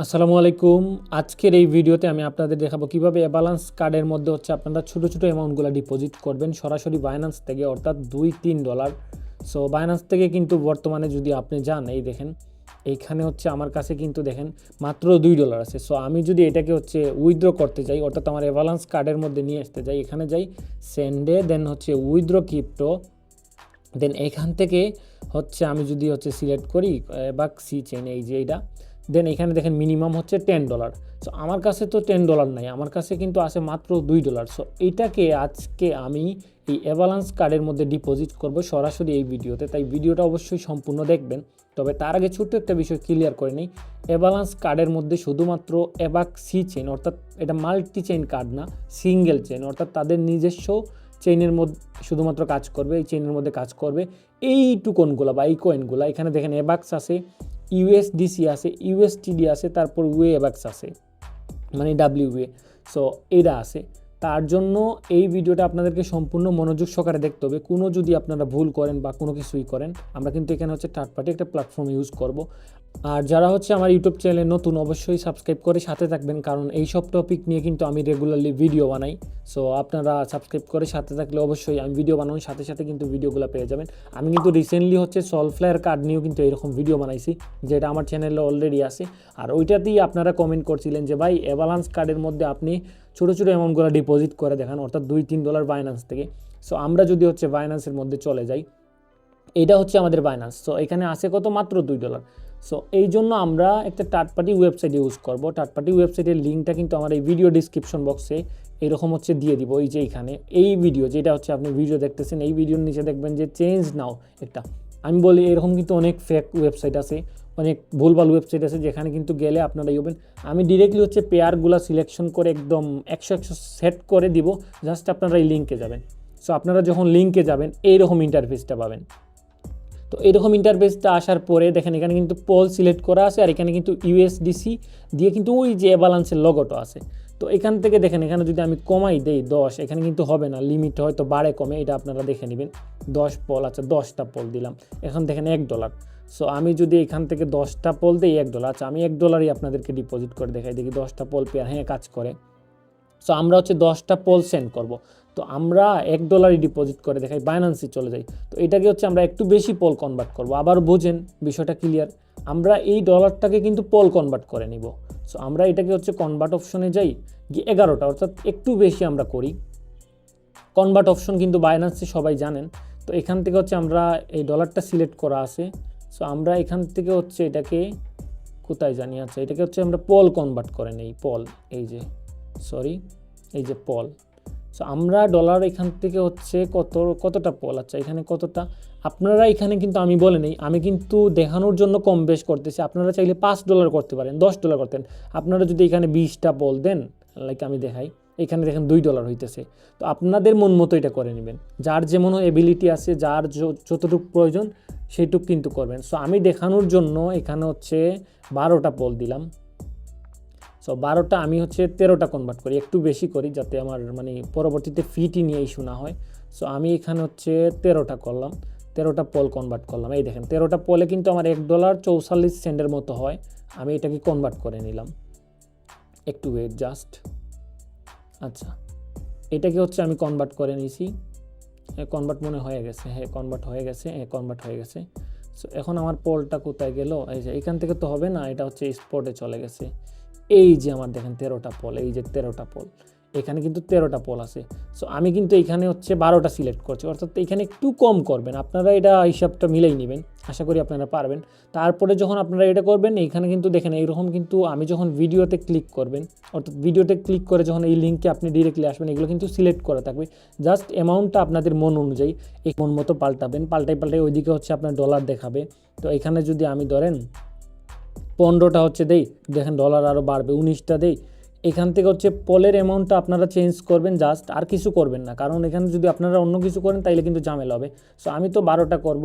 আসসালামু আলাইকুম। আজকের এই ভিডিওতে আমি আপনাদের দেখাবো কিভাবে ব্যালেন্স কার্ডের মধ্যে আপনারা ছোট ছোট অ্যামাউন্টগুলো ডিপোজিট করবেন সরাসরি বাইন্যান্স থেকে, অর্থাৎ $2-3। সো বাইন্যান্স থেকে কিন্তু বর্তমানে যদি আপনি যান, এই দেখেন এইখানে আমার কাছে কিন্তু দেখেন মাত্র $2 আছে। সো আমি যদি এটাকে উইথড্র করতে যাই, অর্থাৎ আমার ব্যালেন্স কার্ডের মধ্যে নিয়ে আসতে যাই, এখানে যাই সেন্ডে, দেন উইথড্র ক্রিপ্টো, দেন এখান থেকে আমি যদি সিলেক্ট করি বাক সি চেন, এই যে এইটা, দেন এখানে দেখেন মিনিমাম $10। সো আমার কাছে তো $10 নাই, আমার কাছে কিন্তু আছে মাত্র $2। সো এইটাকে আজকে আমি এই অ্যাভালান্স কার্ডের মধ্যে ডিপোজিট করব সরাসরি এই ভিডিওতে, তাই ভিডিওটা অবশ্যই সম্পূর্ণ দেখবেন। তবে তার আগে ছোট্ট একটা বিষয় ক্লিয়ার করে নিই, অ্যাভালান্স কার্ডের মধ্যে শুধুমাত্র অ্যাবাক সি চেইন, অর্থাৎ এটা মাল্টি চেইন কার্ড না, সিঙ্গেল চেইন, অর্থাৎ তাদের নিজস্ব চেইনের মধ্যে শুধুমাত্র কাজ করবে, এই চেইনের মধ্যে কাজ করবে এই টোকনগুলো বা এই কয়েনগুলো। এখানে দেখেন অ্যাবাক্স আছে, ইউএসডিসি আছে, ইউএসটিডি আছে, তারপর ওয়েবাক্স আছে, মানে ডাব্লিউএ। সো এরা আছে, তার জন্য এই ভিডিওটা আপনাদেরকে সম্পূর্ণ মনোযোগ সহকারে দেখতে হবে। কোনো যদি আপনারা ভুল করেন বা কোনো কিছুই করেন, আমরা কিন্তু এখানে থার্ড পার্টি একটা প্ল্যাটফর্ম ইউজ করব। আর যারা আমার ইউটিউব চ্যানেলে নতুন, অবশ্যই সাবস্ক্রাইব করে সাথে থাকবেন, কারণ এই সব টপিক নিয়ে কিন্তু আমি রেগুলারলি ভিডিও বানাই। সো আপনারা সাবস্ক্রাইব করে সাথে থাকলে অবশ্যই আমি ভিডিও বানানোর সাথে সাথে কিন্তু ভিডিওগুলো পেয়ে যাবেন। আমি কিন্তু রিসেন্টলি সলফ্লায়ার কার্ড নিয়েও কিন্তু এরকম ভিডিও বানাইছি, যেটা আমার চ্যানেলে অলরেডি আছে। আর ওইটাতেই আপনারা কমেন্ট করছিলেন যে ভাই অ্যাভালান্স কার্ডের মধ্যে আপনি ছোটো ছোটো অ্যামাউন্টগুলো ডিপোজিট করে দেখান, অর্থাৎ $2-3 বাইন্যান্স থেকে। সো আমরা যদি বাইন্যান্সের মধ্যে চলে যাই, এটা আমাদের বাইন্যান্স। সো এখানে আছে কত, মাত্র $2। সো এই জন্য আমরা একটা থার্ড পার্টি ওয়েবসাইট ইউজ করব। থার্ড পার্টি ওয়েবসাইটের লিঙ্কটা কিন্তু আমার এই ভিডিও ডিসক্রিপশন বক্সে এরকম দিয়ে দিব। এই যে এইখানে এই ভিডিও যেটা আপনি ভিডিও দেখতেছেন, এই ভিডিওর নিচে দেখবেন যে চেঞ্জ নাও একটা, আমি বলি এরকম কিন্তু অনেক ফেক ওয়েবসাইট আছে, অনেক ভুলভাল ওয়েবসাইট আছে, যেখানে কিন্তু গেলে আপনারা হবেন। আমি ডিরেক্টলি পেয়ারগুলো সিলেকশন করে একদম 100 সেট করে দিব, জাস্ট আপনারা এই লিঙ্কে যাবেন। সো আপনারা যখন লিঙ্কে যাবেন এইরকম ইন্টারফেসটা পাবেন। তো এরকম ইন্টারফেসটা আসার পরে দেখেন এখানে কিন্তু পোল সিলেক্ট করা আছে, আর এখানে কিন্তু ইউএসডিসি দিয়ে কিন্তু ওই যে ব্যালেন্সের লগোটা আছে। তো এখান থেকে দেখেন, এখানে যদি আমি কমাই দেই 10, এখানে কিন্তু হবে না, লিমিট হয়তো বাড়ে কমে, এটা আপনারা দেখে নেবেন। 10 পোল, আচ্ছা 10টা পোল দিলাম, এখন দেখেন $1। সো আমি যদি এখান থেকে 10টা পোল দিই $1, আচ্ছা আমি $1ই আপনাদেরকে ডিপোজিট করে দেখাই, দেখি 10টা পোল পেয়ার, হ্যাঁ কাজ করে। সো আমরা 10টা পোল সেন্ড করব। তো আমরা $1ই ডিপোজিট করে দেখাই, বাইন্যান্সে চলে যাই। তো এটাকে আমরা একটু বেশি পোল কনভার্ট করব। আবার বোঝেন বিষয়টা ক্লিয়ার, আমরা এই ডলারটাকে কিন্তু পোল কনভার্ট করে নিব। সো আমরা এটাকে কনভার্ট অপশনে যাই, গিয়ে 11টা, অর্থাৎ একটু বেশি আমরা করি। কনভার্ট অপশন কিন্তু বাইন্যান্সে সবাই জানেন। তো এখান থেকে আমরা এই ডলারটা সিলেক্ট করা আছে। সো আমরা এখান থেকে এটাকে কোথায় জানি, আচ্ছা এটাকে আমরা পোল কনভার্ট করে নেই, পোল, এই যে সরি, এই যে পল। সো আমরা ডলার এখান থেকে কতটা পল, আচ্ছা এখানে কতটা, আপনারা এখানে কিন্তু আমি বলে নেই, আমি কিন্তু দেখানোর জন্য কম বেশ করতেছি। আপনারা চাইলে $5 করতে পারেন, $10 করতেন। আপনারা যদি এখানে 20টা পল দেন, লাইক আমি দেখাই, এখানে দেখেন $2 হইতেছে। তো আপনাদের মন মতো এটা করে নেবেন, যার যেমন এবিলিটি আছে, যার যতটুকু প্রয়োজন সেইটুকু কিন্তু করবেন। সো আমি দেখানোর জন্য এখানে 12টা পল দিলাম। সো 12টা আমি 13টা কনভার্ট করি, একটু বেশি করি, যাতে আমার মানে পরবর্তীতে ফিটি নিয়ে ইস্যু না হয়। সো আমি এখানে 13টা করলাম, 13টা পোল কনভার্ট করলাম। এই দেখেন 13টা পোলে কিন্তু আমার $1.44 মতো হয়। আমি এটাকে কনভার্ট করে নিলাম, একটু ওয়েট জাস্ট। আচ্ছা এটাকে আমি কনভার্ট করে নিয়েছি, কনভার্ট মনে হয়ে গেছে, হ্যাঁ কনভার্ট হয়ে গেছে, হ্যাঁ কনভার্ট হয়ে গেছে। সো এখন আমার পোলটা কোথায় গেল, এই যে এখান থেকে তো হবে না, এটা স্পটে চলে গেছে। এই যে আমার দেখেন 13টা পোল, এই যে 13টা পোল, এখানে কিন্তু 13টা পোল আছে। সো আমি কিন্তু এখানে 12টা সিলেক্ট করছি, অর্থাৎ এখানে একটু কম করবেন, আপনারা এটা হিসাবটা মিলেই নেবেন, আশা করি আপনারা পারবেন। তারপরে যখন আপনারা এটা করবেন, এখানে কিন্তু দেখেন এইরকম কিন্তু আমি যখন ভিডিওতে ক্লিক করবেন, অর্থাৎ ভিডিওতে ক্লিক করে যখন এই লিঙ্কে আপনি ডিরেক্টলি আসবেন, এগুলো কিন্তু সিলেক্ট করা থাকবে। জাস্ট অ্যামাউন্টটা আপনাদের মন অনুযায়ী এই মন মতো পাল্টাবেন, পাল্টাই ওইদিকে আপনার ডলার দেখাবে। তো এখানে যদি আমি ধরেন 15টা দেই, দেখেন ডলার আরও বাড়বে, 19টা দেই। এখান থেকে পলের অ্যামাউন্টটা আপনারা চেঞ্জ করবেন, জাস্ট আর কিছু করবেন না, কারণ এখানে যদি আপনারা অন্য কিছু করেন তাইলে কিন্তু ঝামেলা হবে। সো আমি তো 12টা করব,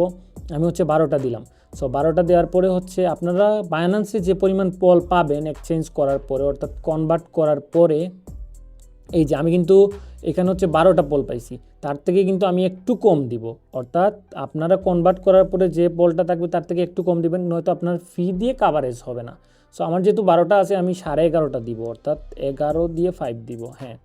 আমি 12টা দিলাম। সো 12টা দেওয়ার পরে আপনারা বাইন্যান্সে যে পরিমাণ পল পাবেন এক্সচেঞ্জ করার পরে, অর্থাৎ কনভার্ট করার পরে, এই যে আমি কিন্তু এখানে 12টা পোল পাইছি, তার থেকে কিন্তু আমি একটু কম দিব, অর্থাৎ আপনারা কনভার্ট করার পরে যে পোলটা থাকবে তার থেকে একটু কম দিবেন, নয়তো আপনার ফি দিয়ে কাভারেজ হবে না। সো আমার যেহেতু 12টা আছে আমি 11:30টা দিব, অর্থাৎ 11 দিয়ে 5 দিব। হ্যাঁ,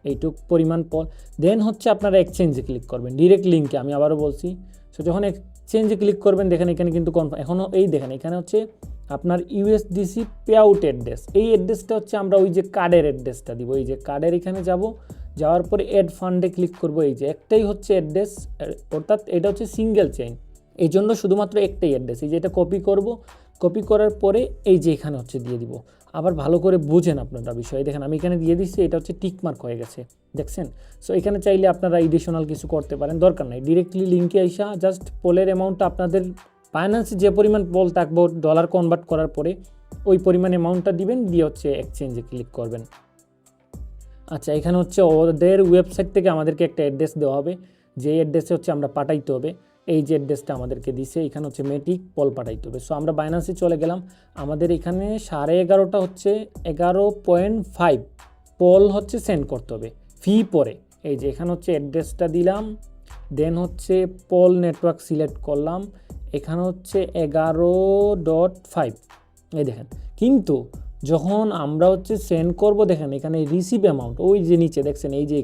এইটুক পরিমাণ পল। দেন হচ্ছে আপনারা এক্সচেঞ্জে ক্লিক করবেন, ডিরেক্ট লিঙ্কে, আমি আবারও বলছি। সো যখন এক্সচেঞ্জে ক্লিক করবেন দেখেন এখানে কিন্তু কনফার্ম, এখনও এই দেখেন এখানে হচ্ছে আপনার ইউএসডিসি পে আউট অ্যাড্রেস, এই অ্যাড্রেসটা হচ্ছে আমরা ওই যে কার্ডের অ্যাড্রেসটা দিব। এই যে কার্ডের এখানে যাব, যাওয়ার পরে অ্যাড ফান্ডে ক্লিক করব। এই যে একটাই হচ্ছে অ্যাড্রেস, অর্থাৎ এটা হচ্ছে সিঙ্গেল চেইন, এই জন্য শুধুমাত্র একটাই অ্যাড্রেস। এই যে এটা কপি করব, কপি করার পরে এই যে এখানে হচ্ছে দিয়ে দিব। আবার ভালো করে বুঝেন আপনারা বিষয়, দেখেন আমি এখানে দিয়ে দিচ্ছি, এটা হচ্ছে টিকমার্ক হয়ে গেছে, দেখছেন। সো এখানে চাইলে আপনারা এডিশনাল কিছু করতে পারেন, দরকার নাই। ডিরেক্টলি লিঙ্কে আইসা জাস্ট পোলের অ্যামাউন্টটা আপনাদের ফাইন্যান্সে যে পরিমাণ পোল থাকবো ডলার কনভার্ট করার পরে ওই পরিমাণ অ্যামাউন্টটা দিবেন, দিয়ে হচ্ছে এক্সচেঞ্জে ক্লিক করবেন। আচ্ছা, এখানে হচ্ছে ওদের ওয়েবসাইট থেকে আমাদেরকে একটা অ্যাড্রেস দেওয়া হবে, যে অ্যাড্রেসে হচ্ছে আমরা পাঠাইতে হবে। এই যে অ্যাড্রেসটা আমাদেরকে দিছে, এখানে হচ্ছে মেটিক পল পাঠাইতে হবে। সো আমরা বাইন্যান্সে চলে গেলাম, আমাদের এখানে 11:30টা হচ্ছে 11.5 পল হচ্ছে সেন্ড করতে হবে ফি পরে। এই যে এখানে হচ্ছে অ্যাড্রেসটা দিলাম, দেন হচ্ছে পল নেটওয়ার্ক সিলেক্ট করলাম, এখানে হচ্ছে 11.5, এই দেখেন। কিন্তু যখন আমরা হচ্ছে সেন্ড করব দেখেন এখানে রিসিভ অ্যামাউন্ট ওই যে নিচে দেখছেন, এই যে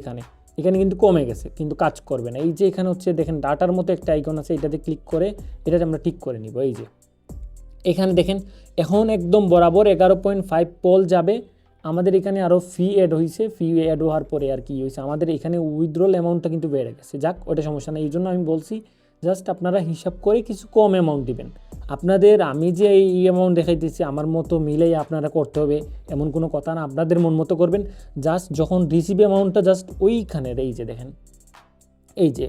এখানে কিন্তু কমে গেছে, কিন্তু কাজ করবে না। এই যে এখানে হচ্ছে দেখেন ডাটার মতো একটা আইকন আছে, এটাতে ক্লিক করে এটাতে আমরা টিক করে নিব। এই যে এখানে দেখেন এখন একদম বরাবর 11.5 পল যাবে। আমাদের এখানে আরও ফি অ্যাড হয়েছে, ফি অ্যাড হওয়ার পরে আর কি হয়েছে, আমাদের এখানে উইথড্রল অ্যামাউন্টটা কিন্তু বেড়ে গেছে। যাক, ওটা সমস্যা নেই, এই জন্য আমি বলছি জাস্ট আপনারা হিসাব করে কিছু কম অ্যামাউন্ট দিবেন। আপনাদের আমি যে এই অ্যামাউন্ট দেখাইতেছি আমার মতো মিলেই আপনারা করতে হবে এমন কোনো কথা না, আপনাদের মন মতো করবেন। জাস্ট যখন রিসিভ অ্যামাউন্টটা জাস্ট ওইখানের এই যে দেখেন এই যে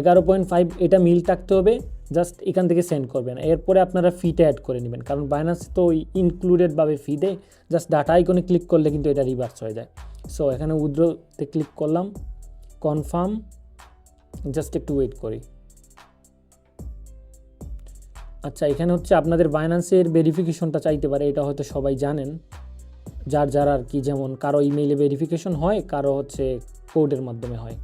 11.5 এটা মিল থাকতে হবে, জাস্ট এখান থেকে সেন্ড করবেন। এরপরে আপনারা ফিটা অ্যাড করে নেবেন, কারণ বাইন্যান্স তো ওই ইনক্লুডেডভাবে ফি দেয়। জাস্ট ডাটা আইকনে ক্লিক করলে কিন্তু এটা রিভার্স হয়ে যায়। সো এখানে উইথড্রতে ক্লিক করলাম, কনফার্ম, জাস্ট একটু ওয়েট করি। আচ্ছা, এখানে হচ্ছে আপনাদের বাইন্যান্সের ভেরিফিকেশনটা চাইতে পারে, এটা হয়তো সবাই জানেন, যার আর কি, যেমন কারো ইমেইলে ভেরিফিকেশন হয়, কারো হচ্ছে কোডের মাধ্যমে হয়।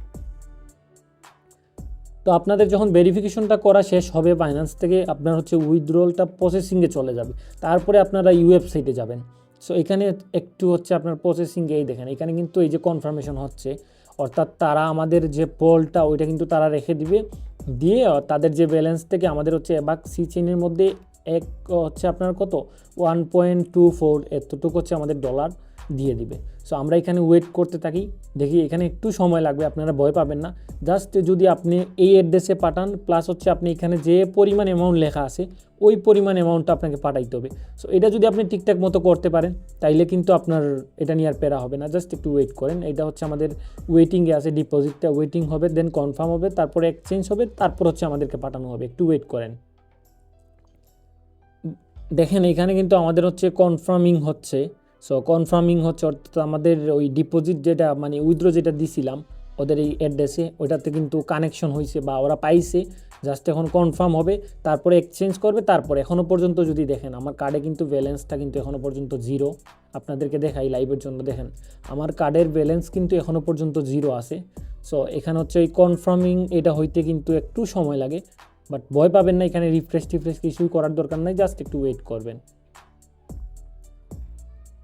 তো আপনাদের যখন ভেরিফিকেশনটা করা শেষ হবে বাইন্যান্স থেকে, আপনার হচ্ছে উইথড্রলটা প্রসেসিংয়ে চলে যাবে, তারপরে আপনারা ওয়েবসাইটে যাবেন। সো এখানে একটু হচ্ছে আপনার প্রসেসিংয়ে এই দেখেন এখানে কিন্তু এই যে কনফার্মেশন হচ্ছে, অর্থাৎ তারা আমাদের যে পোলটা ওইটা কিন্তু তারা রেখে দিবে, দিয়ে তাদের যে ব্যালেন্স থেকে আমাদের হচ্ছে এবাক সি চেইনের মধ্যে এক হচ্ছে আপনার কত 1.24 এতটুকু হচ্ছে আমাদের ডলার দিয়ে দিবে। সো আমরা এখানে ওয়েট করতে থাকি, দেখি এখানে একটু সময় লাগবে, আপনারা ভয় পাবেন না। জাস্ট যদি আপনি এই অ্যাড্রেসে পাঠান, প্লাস হচ্ছে আপনি এখানে যে পরিমাণ অ্যামাউন্ট লেখা আছে ওই পরিমাণ অ্যামাউন্টটা আপনাকে পাঠাইতে হবে। সো এটা যদি আপনি ঠিকঠাক মতো করতে পারেন তাইলে কিন্তু আপনার এটা নিয়ে আর প্যারা হবে না, জাস্ট একটু ওয়েট করেন। এটা হচ্ছে আমাদের ওয়েটিংয়ে আছে, ডিপোজিটটা ওয়েটিং হবে, দেন কনফার্ম হবে, তারপরে এক্সচেঞ্জ হবে, তারপর হচ্ছে আমাদেরকে পাঠানো হবে। একটু ওয়েট করেন। দেখেন এখানে কিন্তু আমাদের হচ্ছে কনফার্মিং হচ্ছে। সো কনফার্মিং হচ্ছে অর্থাৎ আমাদের ওই ডিপোজিট যেটা মানে উইথড্র যেটা দিছিলাম ওদের এই অ্যাড্রেসে, ওইটাতে কিন্তু কানেকশন হয়েছে বা ওরা পাইছে। জাস্ট এখন কনফার্ম হবে, তারপরে এক্সচেঞ্জ করবে। তারপরে এখনও পর্যন্ত যদি দেখেন আমার কার্ডে কিন্তু ব্যালেন্সটা কিন্তু এখনও পর্যন্ত জিরো। আপনাদেরকে দেখাই লাইভের জন্য, দেখেন আমার কার্ডের ব্যালেন্স কিন্তু এখনও পর্যন্ত জিরো আছে। সো এখানে হচ্ছে ওই কনফার্মিং এটা হইতে কিন্তু একটু সময় লাগে, বাট ভয় পাবেন না, এখানে রিফ্রেশ কিছুই করার দরকার নাই, জাস্ট একটু ওয়েট করবেন।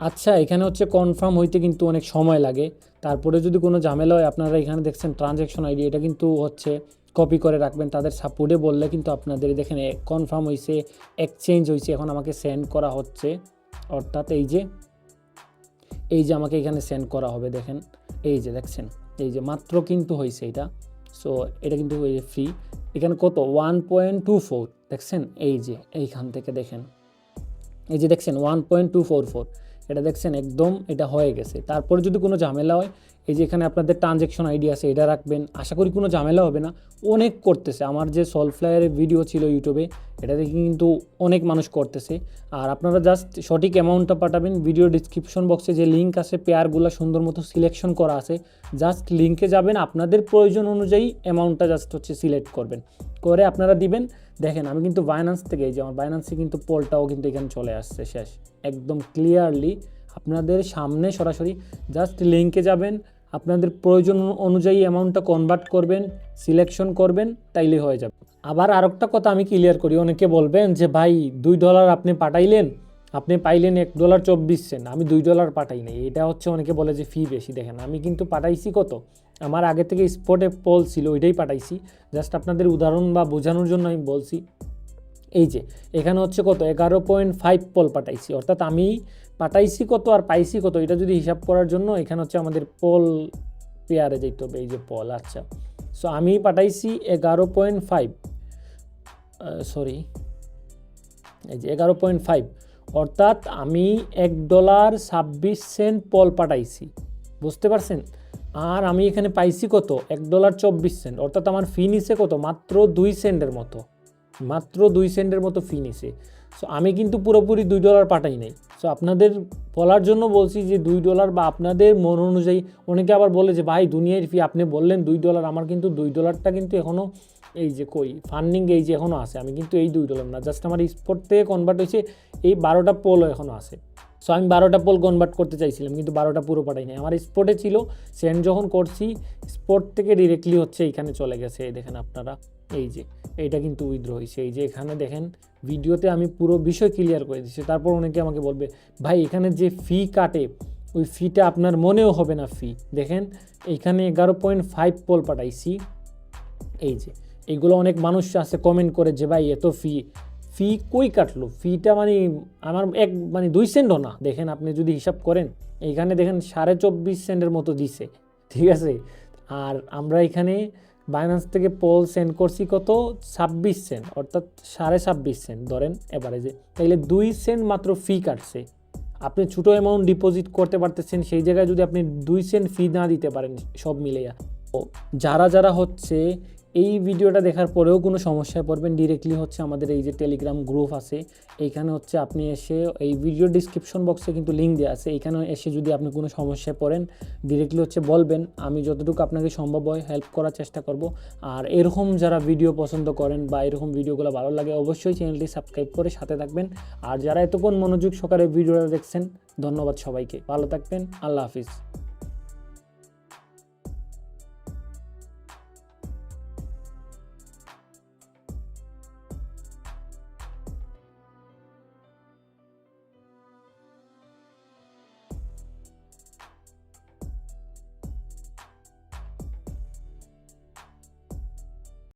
আচ্ছা, এখানে হচ্ছে কনফার্ম হইতে কিন্তু অনেক সময় লাগে, তারপরে যদি কোনো ঝামেলা হয় আপনারা এখানে দেখছেন ট্রানজ্যাকশন আইডি, এটা কিন্তু হচ্ছে কপি করে রাখবেন, তাদের সাপোর্টে বললে কিন্তু আপনাদের দেখেন কনফার্ম হয়েছে, এক্সচেঞ্জ হয়েছে, এখন আমাকে সেন্ড করা হচ্ছে। অর্থাৎ এই যে আমাকে এখানে সেন্ড করা হবে, দেখেন এই যে দেখছেন এই যে মাত্র কিন্তু হয়েছে এটা। সো এটা কিন্তু ফ্রি, এখানে কত 1.24 দেখছেন, এই যে এইখান থেকে দেখেন এই যে দেখছেন 1.244, এটা দেখছেন একদম এটা হয়ে গেছে। তারপরে যদি কোনো ঝামেলা হয় এই যে এখানে আপনাদের ট্রানজ্যাকশন আইডি আছে, এটা রাখবেন, আশা করি কোনো ঝামেলা হবে না। অনেক করতেছে, আমার যে সলফ্লায়ারের ভিডিও ছিল ইউটিউবে এটা দেখে কিন্তু অনেক মানুষ করতেছে। আর আপনারা জাস্ট সঠিক অ্যামাউন্টটা পাঠাবেন, ভিডিও ডিসক্রিপশন বক্সে যে লিঙ্ক আছে পেয়ারগুলো সুন্দর মতো সিলেকশন করা আছে, জাস্ট লিঙ্কে যাবেন, আপনাদের প্রয়োজন অনুযায়ী অ্যামাউন্টটা জাস্ট হচ্ছে সিলেক্ট করবেন, করে আপনারা দিবেন। দেখেন আমি কিন্তু বাইন্যান্স থেকে এই যে আমার বাইন্যান্সে কিন্তু পোলটাও কিন্তু এখানে চলে আসছে শেষ, একদম ক্লিয়ারলি আপনাদের সামনে সরাসরি। জাস্ট লিঙ্কে যাবেন, আপনাদের প্রয়োজন অনুযায়ী অ্যামাউন্টটা কনভার্ট করবেন, সিলেকশন করবেন, তাইলেই হয়ে যাবে। আবার আরেকটা কথা আমি ক্লিয়ার করি, অনেকে বলবেন যে ভাই $2 আপনি পাঠাইলেন আপনি পাইলেন $1.24, আমি $2 পাঠাই নাই। এটা হচ্ছে অনেকে বলে যে ফি বেশি। দেখেন আমি কিন্তু পাঠাইছি কত, আমার আগে থেকে স্পটে পল ছিল ওইটাই পাঠাইছি, জাস্ট আপনাদের উদাহরণ বা বোঝানোর জন্য আমি বলছি। এই যে এখানে হচ্ছে কত 11.5 পল পাঠাইছি, অর্থাৎ আমি পাঠাইছি কত আর পাইছি কত এটা যদি হিসাব করার জন্য এখানে হচ্ছে আমাদের পল পেয়ারে যেতে হবে। এই যে পল, আচ্ছা সো আমি পাঠাইছি 11.5, সরি এই যে 11.5, অর্থাৎ আমি $1.26 পল পাঠাইছি, বুঝতে পারছেন। আর আমি এখানে পাইছি কত $1.24, অর্থাৎ আমার ফি নিছে কত মাত্র 2 সেন্টের মতো, মাত্র 2 সেন্টের মতো ফি নিছে। সো আমি কিন্তু পুরোপুরি $2 পাঠাই নাই। সো আপনাদের বলার জন্য বলছি যে $2 বা আপনাদের মন অনুযায়ী। অনেকে আবার বলে যে ভাই দুনিয়ার ফি আপনি বললেন $2, আমার কিন্তু $2টা কিন্তু এখনও এই যে কই ফান্ডিং এই যে এখনও আছে, আমি কিন্তু এই $2 না, জাস্ট আমার স্পট থেকে কনভার্ট হয়েছে এই 12টা পোলও এখনও আছে। সো আমি 12টা পোল কনভার্ট করতে চাইছিলাম কিন্তু 12টা পুরো পাঠাই নাই, আমার স্পটে ছিল। সেন্ড যখন করছি স্পট থেকে ডিরেক্টলি হচ্ছে এইখানে চলে গেছে, এই দেখেন আপনারা এই যে এইটা কিন্তু উইথড্র হয়েছে। এই যে এখানে দেখেন ভিডিওতে আমি পুরো বিষয় ক্লিয়ার করে দিচ্ছি। তারপর অনেকে আমাকে বলবে ভাই এখানে যে ফি কাটে ওই ফিটা আপনার মনেও হবে না ফি। দেখেন এইখানে 11.5 পোল পাঠাইছি। এই যে এইগুলো অনেক মানুষ আছে কমেন্ট করে যে ভাই এত ফি কই কাটলো, ফিটা মানে আমার মানে 2 সেন্টও না। দেখেন আপনি যদি হিসাব করেন এইখানে দেখেন 24.5 সেন্টের মতো দিছে, ঠিক আছে। আর আমরা এখানে বাইন্যান্স থেকে পোল সেন্ড করছি কত 26 সেন্ট, অর্থাৎ 26.5 সেন্ট ধরেন এভারেজে, তাইলে 2 সেন্ট মাত্র ফি কাটছে। আপনি ছোটো অ্যামাউন্ট ডিপোজিট করতে পারতেছেন, সেই জায়গায় যদি আপনি 2 সেন্ট ফি না দিতে পারেন সব মিলেয়া। যারা হচ্ছে এই ভিডিওটা দেখার পরেও কোনো সমস্যায় পড়বেন, ডিরেক্টলি হচ্ছে আমাদের এই যে টেলিগ্রাম গ্রুপ আছে এইখানে হচ্ছে আপনি এসে এই ভিডিও ডিসক্রিপশন বক্সে কিন্তু লিঙ্ক দেওয়া আছে, এইখানে এসে যদি আপনি কোনো সমস্যায় পড়েন ডিরেক্টলি হচ্ছে বলবেন, আমি যতটুকু আপনাকে সম্ভব হয় হেল্প করার চেষ্টা করব। আর এরকম যারা ভিডিও পছন্দ করেন বা এরকম ভিডিওগুলো ভালো লাগে অবশ্যই চ্যানেলটি সাবস্ক্রাইব করে সাথে থাকবেন। আর যারা এতক্ষণ মনোযোগ সহকারে ভিডিওটা দেখছেন ধন্যবাদ সবাইকে, ভালো থাকবেন, আল্লাহ হাফিজ।